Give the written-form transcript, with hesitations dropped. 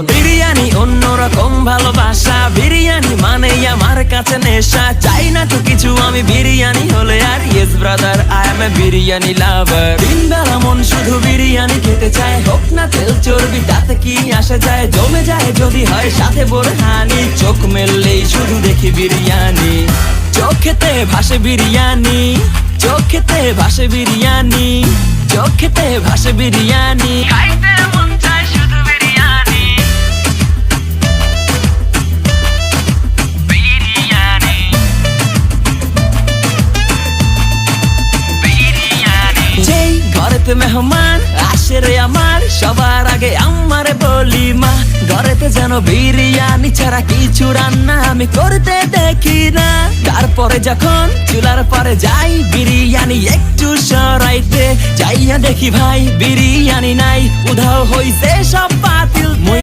বিরিয়ানি অন্যরকম ভালোবাসা, বিরিয়ানি মানে আমার কাছে নেশা। চাই না তো কিছু আমি বিরিয়ানি হলে আর, yes brother I M A biryani লাভার। দিন বেলা মন শুধু বিরিয়ানি খেতে চায়, হোক না তেল চর্বি তাতে কি আসে যায়। জমে যায় যদি হয় সাথে বোরহানি, চোখ মেললেই শুধু দেখি বিরিয়ানি। চোখেতে ভাসে বিরিয়ানি, চোখেতে ভাসে বিরিয়ানি, চোখেতে ভাসে বিরিয়ানি। খাইতে মন চায় শুধু বিরিয়ানি, বিরিয়ানি, বিরিয়ানি। যেই ঘরেতে মেহমান আসে রে আমার, সবার আগে আমারে বলি মা। ঘরেতে যেন বিরিয়ানি ছাড়া কিছু রান্না আমি করতে দেখি না। তারপরে যখন চুলার পরে যাই বিরিয়ানি একটু সরাইতে, যাইয়া দেখি ভাই বিরিয়ানি নাই, উধাও হইছে সব বাতিল।